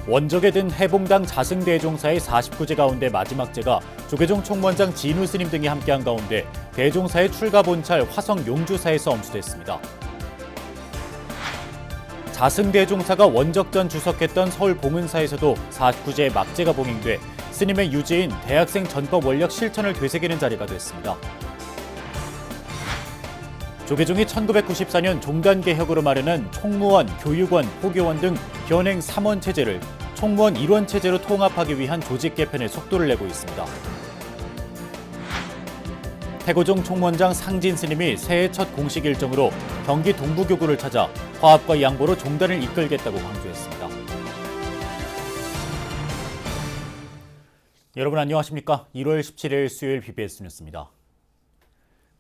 원적에 든 해봉당 자승대종사의 49제 가운데 마지막 제가 조계종 총무원장 진우 스님 등이 함께한 가운데 대종사의 출가 본찰 화성 용주사에서 엄수됐습니다. 자승대종사가 원적전 주석했던 서울 봉은사에서도 49제의 막제가 봉행돼 스님의 유지인 대학생 전법 원력 실천을 되새기는 자리가 됐습니다. 조계종이 1994년 종단개혁으로 마련한 총무원, 교육원, 포교원 등 현행 3원 체제를 총무원 1원 체제로 통합하기 위한 조직 개편에 속도를 내고 있습니다. 태고종 총무원장 상진 스님이 새해 첫 공식 일정으로 경기 동부교구를 찾아 화합과 양보로 종단을 이끌겠다고 강조했습니다. 여러분 안녕하십니까? 1월 17일 수요일 BBS 뉴스입니다.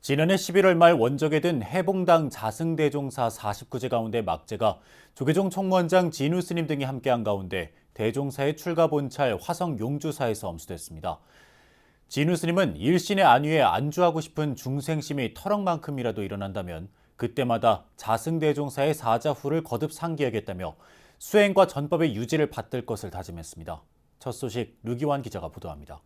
지난해 11월 말 원적에 든 해봉당 자승대종사 49제 가운데 막제가 조계종 총무원장 진우 스님 등이 함께한 가운데 대종사의 출가 본찰 화성 용주사에서 엄수됐습니다. 진우 스님은 일신의 안위에 안주하고 싶은 중생심이 터럭만큼이라도 일어난다면 그때마다 자승대종사의 사자후를 거듭 상기하겠다며 수행과 전법의 유지를 받들 것을 다짐했습니다. 첫 소식 류기환 기자가 보도합니다.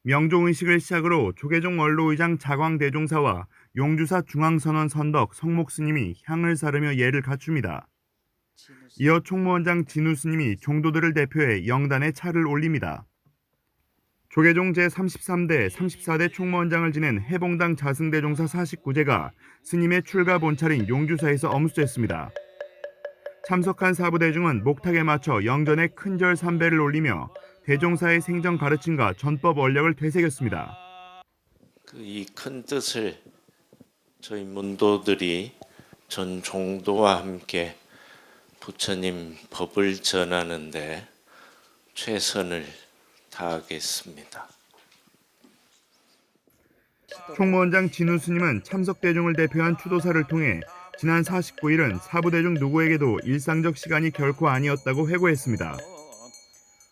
명종의식을 시작으로 조계종 원로의장 자광대종사와 용주사 중앙선원 선덕 성목스님이 향을 사르며 예를 갖춥니다. 이어 총무원장 진우 스님이 종도들을 대표해 영단에 차를 올립니다. 조계종 제33대, 34대 총무원장을 지낸 해봉당 자승대종사 49제가 스님의 출가 본찰인 용주사에서 엄수됐습니다. 참석한 사부대중은 목탁에 맞춰 영전에 큰절 삼배를 올리며 대종사의 생전 가르침과 전법 원력을 되새겼습니다. 이 큰 뜻을 저희 문도들이 전 종도와 함께 부처님 법을 전하는 데 최선을 다하겠습니다. 총무원장 진우 스님은 참석 대중을 대표한 추도사를 통해 지난 49일은 사부대중 누구에게도 일상적 시간이 결코 아니었다고 회고했습니다.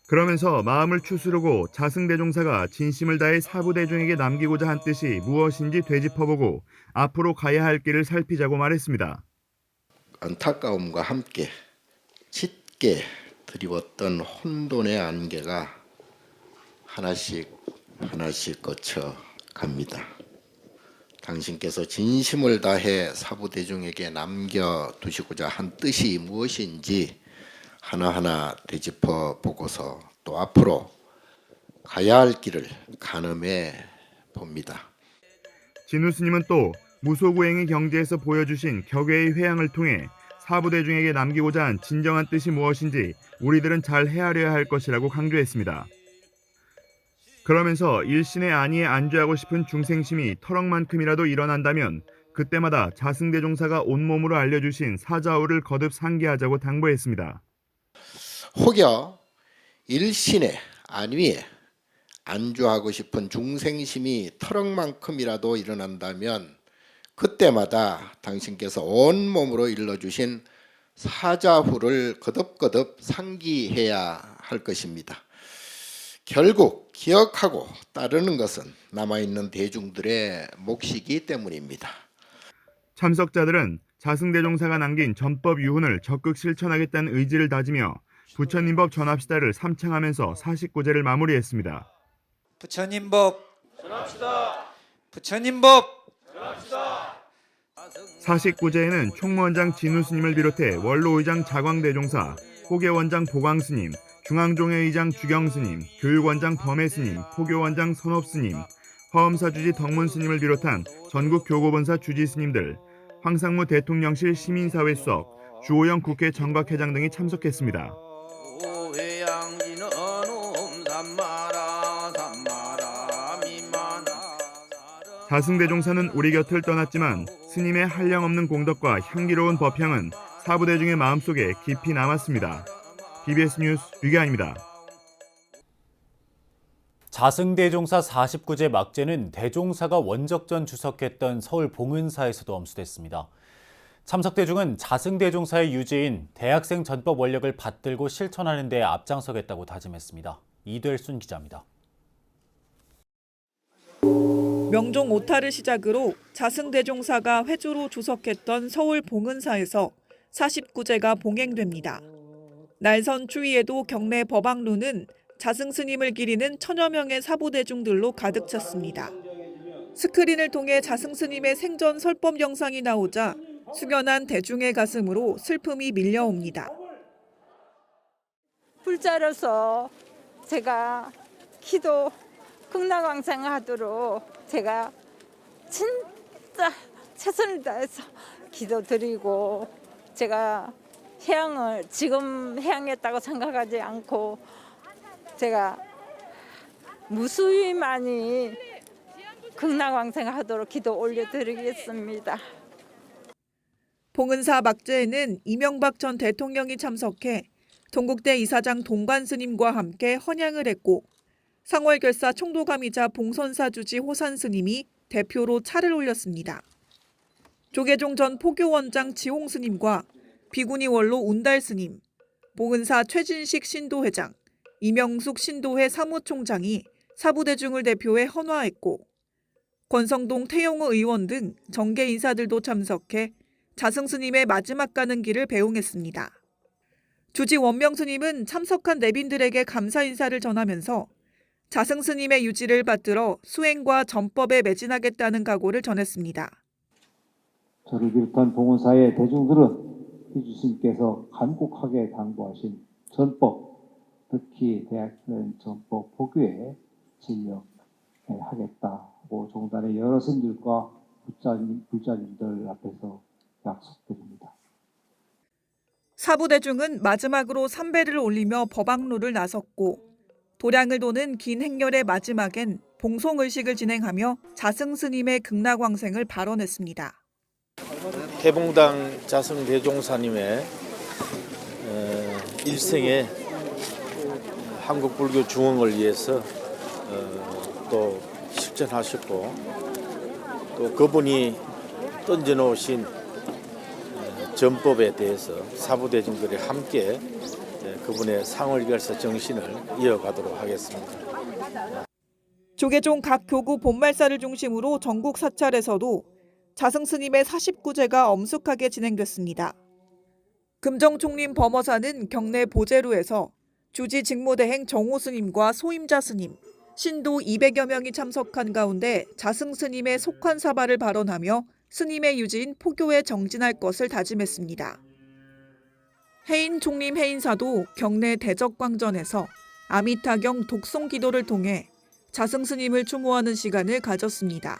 그러면서 마음을 추스르고 자승대종사가 진심을 다해 사부대중에게 남기고자 한 뜻이 무엇인지 되짚어보고 앞으로 가야 할 길을 살피자고 말했습니다. 안타까움과 함께 짙게 드리웠던 혼돈의 안개가 하나씩 거쳐 갑니다. 당신께서 진심을 다해 사부대중에게 남겨두시고자 한 뜻이 무엇인지 하나하나 되짚어 보고서 또 앞으로 가야 할 길을 가늠해 봅니다. 진우 스님은 또 무소구행의 경지에서 보여주신 격외의 회양을 통해 사부대중에게 남기고자 한 진정한 뜻이 무엇인지 우리들은 잘 헤아려야 할 것이라고 강조했습니다. 그러면서 일신의 안위에 안주하고 싶은 중생심이 터럭만큼이라도 일어난다면 그때마다 자승대종사가 온몸으로 알려주신 사자우를 거듭 상기하자고 당부했습니다. 혹여 일신의 안위에 안주하고 싶은 중생심이 터럭만큼이라도 일어난다면 그때마다 당신께서 온몸으로 일러주신 사자후를 거듭거듭 상기해야 할 것입니다. 결국 기억하고 따르는 것은 남아있는 대중들의 몫이기 때문입니다. 참석자들은 자승대종사가 남긴 전법 유훈을 적극 실천하겠다는 의지를 다지며 부처님법 전합시다를 삼창하면서 49제를 마무리했습니다. 부처님법 전합시다. 부처님법 전합시다. 49제에는 총무원장 진우 스님을 비롯해 원로의장 자광대종사, 포계원장 보광스님, 중앙종회의장 주경스님, 교육원장 범해스님, 포교원장 선업스님, 화엄사주지 덕문스님을 비롯한 전국 교고본사 주지스님들, 황상무 대통령실 시민사회수석, 주호영 국회 정각회장 등이 참석했습니다. 자승대종사는 우리 곁을 떠났지만 스님의 한량없는 공덕과 향기로운 법향은 사부대중의 마음속에 깊이 남았습니다. BBS 뉴스 류기환입니다. 자승대종사 49제 막제는 대종사가 원적전 주석했던 서울 봉은사에서도 엄수됐습니다. 참석 대중은 자승대종사의 유지인 대학생 전법 원력을 받들고 실천하는 데 앞장서겠다고 다짐했습니다. 이del순 기자입니다. 명종 오타를 시작으로 자승대종사가 회주로 주석했던 서울 봉은사에서 49제가 봉행됩니다. 날선 추위에도 경내 법왕루는 자승스님을 기리는 천여 명의 사부대중들로 가득 찼습니다. 스크린을 통해 자승스님의 생전 설법 영상이 나오자 숙연한 대중의 가슴으로 슬픔이 밀려옵니다. 불자로서 제가 기도 극락왕생하도록 제가 진짜 최선을 다해서 기도드리고 제가 지금 해양했다고 생각하지 않고 제가 무수히 많이 극락왕생하도록 기도 올려드리겠습니다. 봉은사 막제에는 이명박 전 대통령이 참석해 동국대 이사장 동관스님과 함께 헌양을 했고 상월결사 총도감이자 봉선사 주지 호산스님이 대표로 차를 올렸습니다. 조계종 전 포교원장 지홍스님과 비구니 원로 운달스님, 봉은사 최진식 신도회장, 이명숙 신도회 사무총장이 사부대중을 대표해 헌화했고 권성동 태용호 의원 등 정계 인사들도 참석해 자승스님의 마지막 가는 길을 배웅했습니다. 주지 원명스님은 참석한 내빈들에게 감사 인사를 전하면서 자승스님의 유지를 받들어 수행과 전법에 매진하겠다는 각오를 전했습니다. 저를 비롯한 봉은사의 대중들은 희주스님께서 간곡하게 당부하신 전법, 특히 대학교의 전법 포교에 진력하겠다고 종단의 여러 스님들과 불자님들 앞에서 약속드립니다. 사부대중은 마지막으로 삼배를 올리며 법왕루를 나섰고 도량을 도는 긴 행렬의 마지막엔 봉송의식을 진행하며 자승스님의 극락왕생을 발언했습니다. 해봉당 자승대종사님의 일생의 한국불교 중흥을 위해서 또 실천하셨고 또 그분이 던져놓으신 전법에 대해서 사부대중들이 함께 그분의 상월결사 정신을 이어가도록 하겠습니다. 조계종 각 교구 본말사를 중심으로 전국 사찰에서도 자승스님의 49제가 엄숙하게 진행됐습니다. 금정총림 범어사는 경내 보제루에서 주지 직무대행 정호스님과 소임자스님, 신도 200여 명이 참석한 가운데 자승스님의 속환사발을 발언하며 스님의 유지인 포교에 정진할 것을 다짐했습니다. 해인 총림 해인사도 경내 대적광전에서 아미타경 독송 기도를 통해 자승스님을 추모하는 시간을 가졌습니다.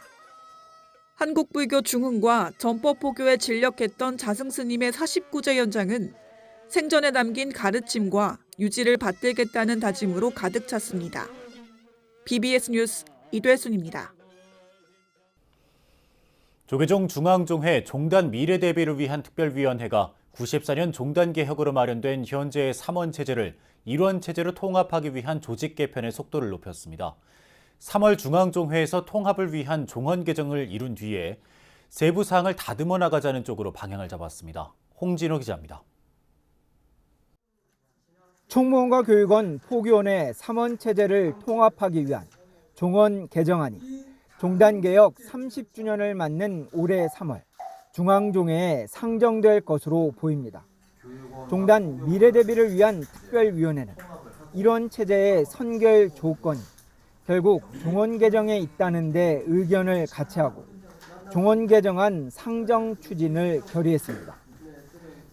한국불교 중흥과 전법포교에 진력했던 자승스님의 49제 연장은 생전에 남긴 가르침과 유지를 받들겠다는 다짐으로 가득 찼습니다. BBS 뉴스 이되순입니다. 조계종 중앙종회 종단 미래 대비를 위한 특별위원회가 94년 종단 개혁으로 마련된 현재의 3원 체제를 1원 체제로 통합하기 위한 조직 개편의 속도를 높였습니다. 3월 중앙종회에서 통합을 위한 종헌 개정을 이룬 뒤에 세부 사항을 다듬어 나가자는 쪽으로 방향을 잡았습니다. 홍진호 기자입니다. 총무원과 교육원, 포교원의 3원 체제를 통합하기 위한 종헌 개정안이 종단개혁 30주년을 맞는 올해 3월 중앙종회에 상정될 것으로 보입니다. 종단 미래 대비를 위한 특별위원회는 이런 체제의 선결 조건이 결국 종헌 개정에 있다는 데 의견을 같이 하고 종헌 개정안 상정 추진을 결의했습니다.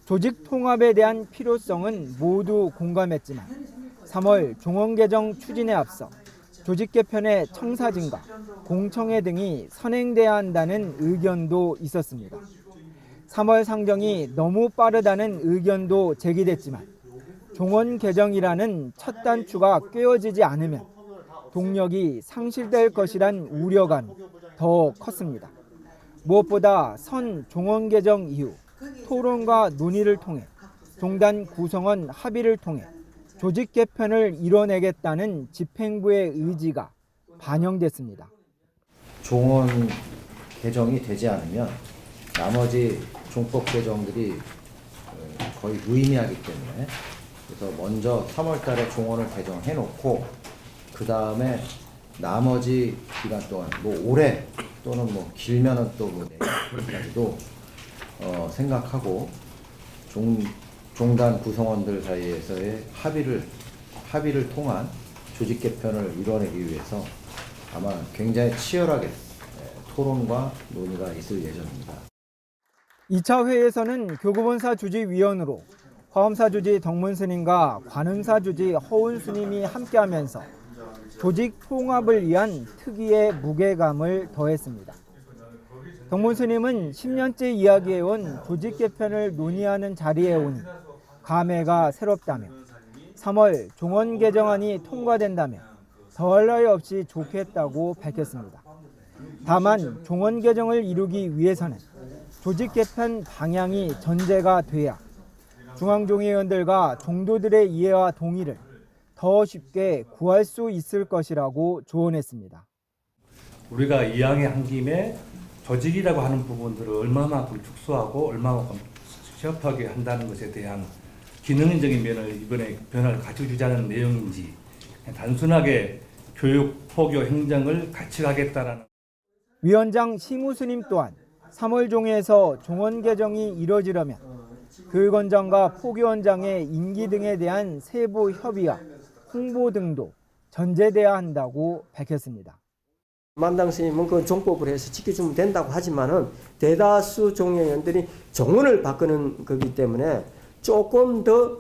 조직 통합에 대한 필요성은 모두 공감했지만 3월 종헌 개정 추진에 앞서 조직 개편의 청사진과 공청회 등이 선행돼야 한다는 의견도 있었습니다. 3월 상정이 너무 빠르다는 의견도 제기됐지만 종헌 개정이라는 첫 단추가 꿰어지지 않으면 동력이 상실될 것이란 우려감이 더 컸습니다. 무엇보다 선 종헌 개정 이후 토론과 논의를 통해 종단 구성원 합의를 통해 조직 개편을 이뤄내겠다는 집행부의 의지가 반영됐습니다. 종헌 개정이 되지 않으면 나머지 종법 개정들이 거의 무의미하기 때문에 그래서 먼저 3월 달에 종헌을 개정해 놓고 그 다음에 나머지 기간 동안 뭐 올해 또는 뭐 길면은 또뭐 내년까지도 생각하고 종단 구성원들 사이에서의 합의를 통한 조직 개편을 이뤄내기 위해서 아마 굉장히 치열하게 토론과 논의가 있을 예정입니다. 2차 회의에서는 교구본사 주지위원으로 화엄사 주지 덕문 스님과 관음사 주지 허운 스님이 함께하면서 조직 통합을 위한 특위의 무게감을 더했습니다. 덕문 스님은 10년째 이야기해온 조직 개편을 논의하는 자리에 오니 감회가 새롭다며 3월 종원 개정안이 통과된다면 더할 나위 없이 좋겠다고 밝혔습니다. 다만 종원 개정을 이루기 위해서는 조직 개편 방향이 전제가 돼야 중앙종회의원들과 종도들의 이해와 동의를 더 쉽게 구할 수 있을 것이라고 조언했습니다. 우리가 이왕에 한 김에 조직이라고 하는 부분들을 얼마만큼 축소하고 얼마만큼 협하게 한다는 것에 대한 기능적인 면을 이번에 변화를 갖춰주자는 내용인지 단순하게 교육, 포교, 행정을 같이 가겠다라는. 위원장 심우 스님 또한 3월 종회에서 종원 개정이 이뤄지려면 교육원장과 포교원장의 임기 등에 대한 세부 협의와 홍보 등도 전제돼야 한다고 밝혔습니다. 만당 스님은 그 종법을 해서 지켜주면 된다고 하지만은 대다수 종회의원들이 정원을 바꾸는 거기 때문에 조금 더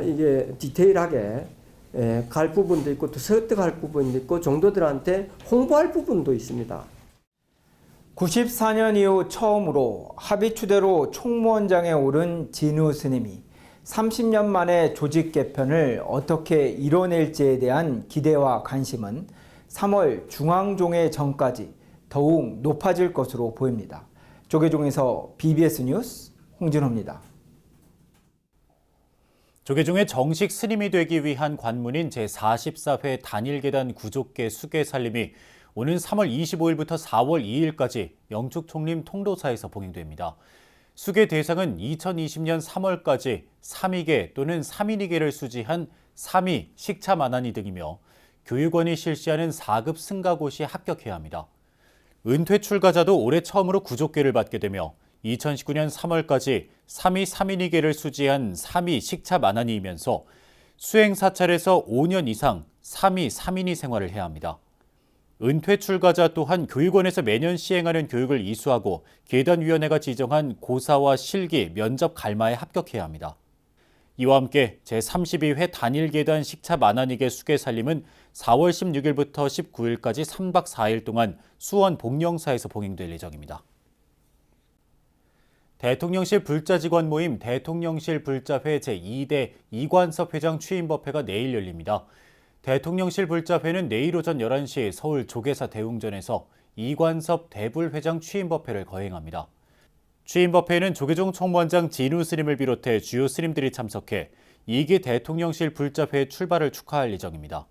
이게 디테일하게 갈 부분도 있고 또 설득할 부분도 있고 종도들한테 홍보할 부분도 있습니다. 94년 이후 처음으로 합의 추대로 총무원장에 오른 진우 스님이 30년 만에 조직 개편을 어떻게 이뤄낼지에 대한 기대와 관심은 3월 중앙종회 전까지 더욱 높아질 것으로 보입니다. 조계종에서 BBS 뉴스 홍진호입니다. 조계종의 정식 스님이 되기 위한 관문인 제44회 단일계단 구족계 수계 살림이 오는 3월 25일부터 4월 2일까지 영축총림 통도사에서 봉행됩니다. 수계 대상은 2020년 3월까지 3위계 또는 3인위계를 수지한 3위 식차만한이 등이며 교육원이 실시하는 4급 승가고시 합격해야 합니다. 은퇴 출가자도 올해 처음으로 구족계를 받게 되며 2019년 3월까지 3위 3인위계를 수지한 3위 식차만한이면서 수행 사찰에서 5년 이상 3위 3인위 생활을 해야 합니다. 은퇴 출가자 또한 교육원에서 매년 시행하는 교육을 이수하고 계단위원회가 지정한 고사와 실기, 면접 갈마에 합격해야 합니다. 이와 함께 제32회 단일계단 식차 만한이계 수계 살림은 4월 16일부터 19일까지 3박 4일 동안 수원 복령사에서 봉행될 예정입니다. 대통령실 불자 직원 모임 대통령실 불자회 제2대 이관섭 회장 취임법회가 내일 열립니다. 대통령실 불자회는 내일 오전 11시 서울 조계사 대웅전에서 이관섭 대불회장 취임법회를 거행합니다. 취임법회에는 조계종 총무원장 진우 스님을 비롯해 주요 스님들이 참석해 2기 대통령실 불자회 출발을 축하할 예정입니다.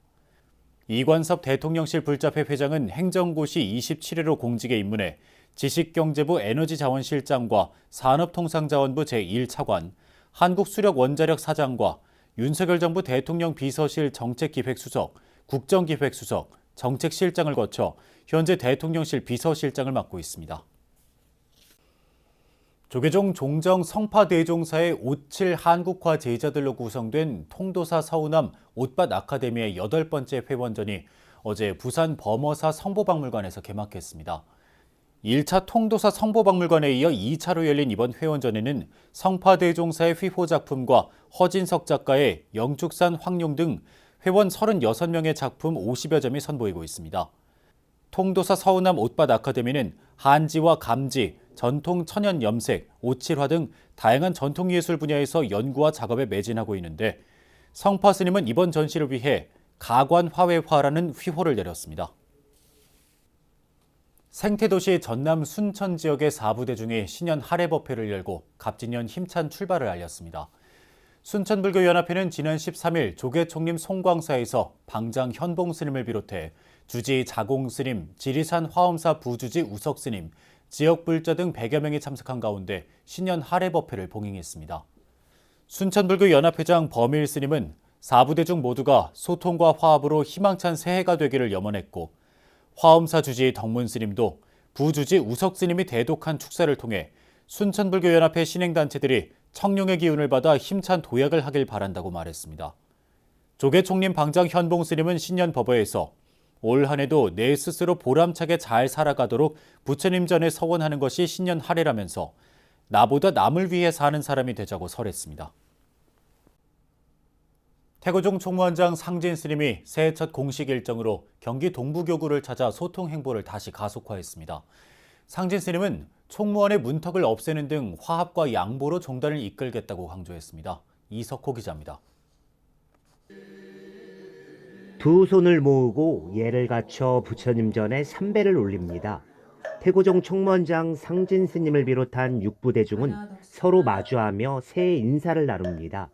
이관섭 대통령실 불자회 회장은 행정고시 27회로 공직에 입문해 지식경제부 에너지자원실장과 산업통상자원부 제1차관, 한국수력원자력 사장과 윤석열 정부 대통령 비서실 정책기획수석, 국정기획수석, 정책실장을 거쳐 현재 대통령실 비서실장을 맡고 있습니다. 조계종 종정 성파대종사의 57 한국화 제자들로 구성된 통도사 서우남 옷밭 아카데미의 8번째 회원전이 어제 부산 범어사 성보박물관에서 개막했습니다. 1차 통도사 성보박물관에 이어 2차로 열린 이번 회원전에는 성파대종사의 휘호 작품과 허진석 작가의 영축산 황룡 등 회원 36명의 작품 50여 점이 선보이고 있습니다. 통도사 서우남 옷밭 아카데미는 한지와 감지, 전통 천연 염색, 오칠화 등 다양한 전통예술 분야에서 연구와 작업에 매진하고 있는데 성파 스님은 이번 전시를 위해 가관화외화라는 휘호를 내렸습니다. 생태도시 전남 순천 지역의 4부대중이 신년 할애법회를 열고 갑진년 힘찬 출발을 알렸습니다. 순천불교연합회는 지난 13일 조계총림 송광사에서 방장 현봉 스님을 비롯해 주지 자공 스님, 지리산 화엄사 부주지 우석 스님, 지역 불자 등 100여 명이 참석한 가운데 신년 할애법회를 봉행했습니다. 순천불교연합회장 범일 스님은 4부대 중 모두가 소통과 화합으로 희망찬 새해가 되기를 염원했고 화엄사 주지 덕문 스님도 부주지 우석 스님이 대독한 축사를 통해 순천불교연합회 신행단체들이 청룡의 기운을 받아 힘찬 도약을 하길 바란다고 말했습니다. 조계총림 방장 현봉 스님은 신년 법회에서 올 한 해도 내 스스로 보람차게 잘 살아가도록 부처님 전에 서원하는 것이 신년 할애라면서 나보다 남을 위해 사는 사람이 되자고 설했습니다. 태고종 총무원장 상진 스님이 새해 첫 공식 일정으로 경기 동부교구를 찾아 소통 행보를 다시 가속화했습니다. 상진 스님은 총무원의 문턱을 없애는 등 화합과 양보로 종단을 이끌겠다고 강조했습니다. 이석호 기자입니다. 두 손을 모으고 예를 갖춰 부처님 전에 삼배를 올립니다. 태고종 총무원장 상진 스님을 비롯한 6부대중은 서로 마주하며 새해 인사를 나눕니다.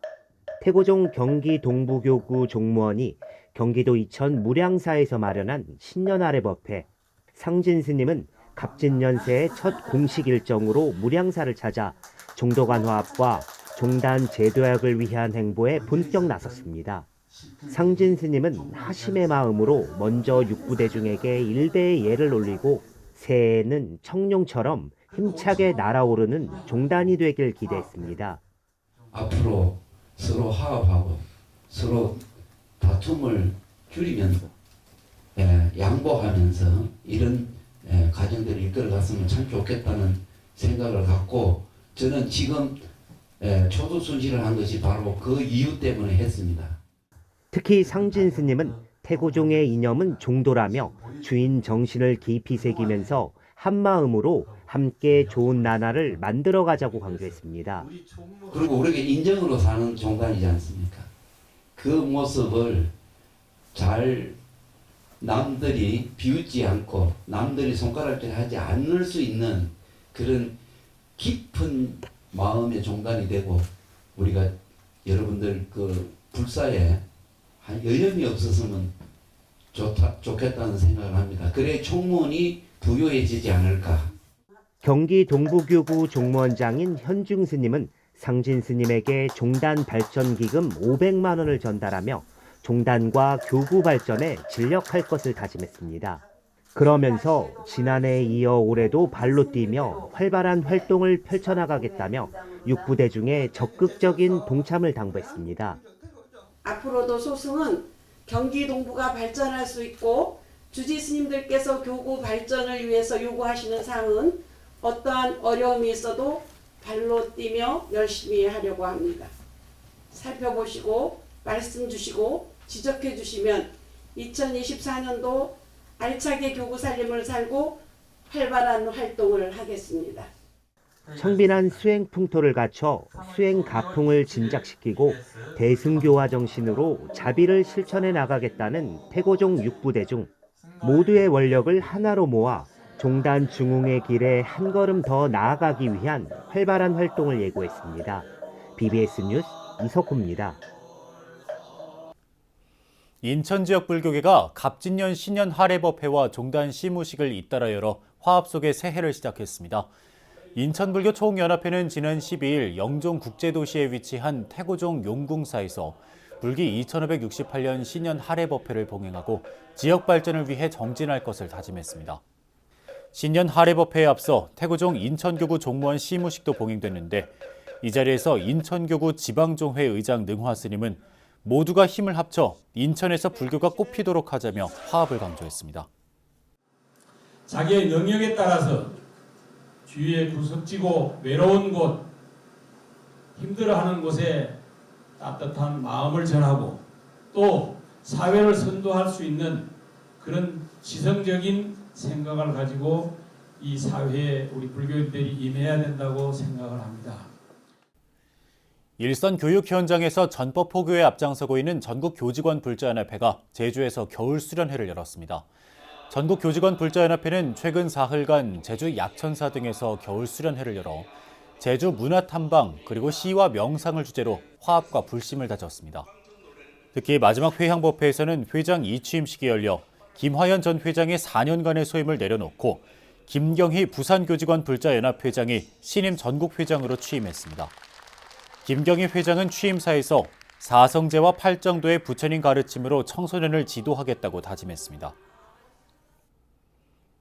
태고종 경기 동부교구 종무원이 경기도 이천 무량사에서 마련한 신년 할애법회, 상진 스님은 갑진년 새해 첫 공식 일정으로 무량사를 찾아 종도 간 화합과 종단 재도약을 위한 행보에 본격 나섰습니다. 상진 스님은 하심의 마음으로 먼저 6부대중에게 일배의 예를 올리고 새해에는 청룡처럼 힘차게 날아오르는 종단이 되길 기대했습니다. 앞으로 서로 화합하고 서로 다툼을 줄이면서 양보하면서 이런 과정들을 이끌어갔으면 참 좋겠다는 생각을 갖고 저는 지금 초두순실을 한 것이 바로 그 이유 때문에 했습니다. 특히 상진 스님은 태고종의 이념은 종도라며 주인 정신을 깊이 새기면서 한마음으로 함께 좋은 나라를 만들어가자고 강조했습니다. 그리고 우리가 인정으로 사는 종단이지 않습니까? 그 모습을 잘 남들이 비웃지 않고 남들이 손가락질하지 않을 수 있는 그런 깊은 마음의 종단이 되고 우리가 여러분들 그 불사에 여념이 없었으면 좋겠다는 생각을 합니다. 그래 총무원이 부유해지지 않을까. 경기 동부교구 종무원장인 현중 스님은 상진 스님에게 종단 발전 기금 500만 원을 전달하며 종단과 교구 발전에 진력할 것을 다짐했습니다. 그러면서 지난해에 이어 올해도 발로 뛰며 활발한 활동을 펼쳐나가겠다며 6부대중에 적극적인 동참을 당부했습니다. 앞으로도 소승은 경기 동부가 발전할 수 있고 주지 스님들께서 교구 발전을 위해서 요구하시는 사항은 어떠한 어려움이 있어도 발로 뛰며 열심히 하려고 합니다. 살펴보시고 말씀 주시고 지적해 주시면 2024년도 알차게 교구 살림을 살고 활발한 활동을 하겠습니다. 청빈한 수행 풍토를 갖춰 수행 가풍을 진작시키고 대승교화 정신으로 자비를 실천해 나가겠다는 태고종 6부대중 모두의 원력을 하나로 모아 종단 중흥의 길에 한 걸음 더 나아가기 위한 활발한 활동을 예고했습니다. BBS 뉴스 이석호입니다. 인천 지역 불교계가 갑진년 신년 할애법회와 종단 시무식을 잇따라 열어 화합 속의 새해를 시작했습니다. 인천불교 총연합회는 지난 12일 영종 국제도시에 위치한 태고종 용궁사에서 불기 2568년 신년 할애법회를 봉행하고 지역 발전을 위해 정진할 것을 다짐했습니다. 신년 할애법회에 앞서 태고종 인천교구 종무원 시무식도 봉행됐는데 이 자리에서 인천교구 지방종회 의장 능화 스님은 모두가 힘을 합쳐 인천에서 불교가 꽃피도록 하자며 화합을 강조했습니다. 자기의 능력에 따라서 주위에 구석지고 외로운 곳, 힘들어하는 곳에 따뜻한 마음을 전하고 또 사회를 선도할 수 있는 그런 지성적인 생각을 가지고 이 사회에 우리 불교인들이 임해야 된다고 생각을 합니다. 일선 교육 현장에서 전법 포교에 앞장서고 있는 전국교직원 불자연합회가 제주에서 겨울 수련회를 열었습니다. 전국교직원 불자연합회는 최근 사흘간 제주 약천사 등에서 겨울 수련회를 열어 제주 문화탐방 그리고 시와 명상을 주제로 화합과 불심을 다졌습니다. 특히 마지막 회향법회에서는 회장 이취임식이 열려 김화연 전 회장의 4년간의 소임을 내려놓고 김경희 부산교직원 불자연합회장이 신임 전국회장으로 취임했습니다. 김경희 회장은 취임사에서 사성제와 팔정도의 부처님 가르침으로 청소년을 지도하겠다고 다짐했습니다.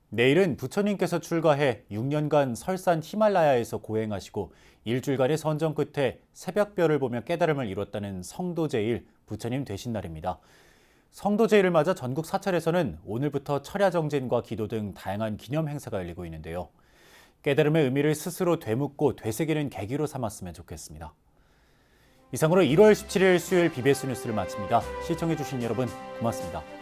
내일은 부처님께서 출가해 6년간 설산 히말라야에서 고행하시고 일주일간의 선정 끝에 새벽별을 보며 깨달음을 이뤘다는 성도제일 부처님 되신 날입니다. 성도제일을 맞아 전국 사찰에서는 오늘부터 철야정진과 기도 등 다양한 기념 행사가 열리고 있는데요. 깨달음의 의미를 스스로 되묻고 되새기는 계기로 삼았으면 좋겠습니다. 이상으로 1월 17일 수요일 BBS 뉴스를 마칩니다. 시청해주신 여러분 고맙습니다.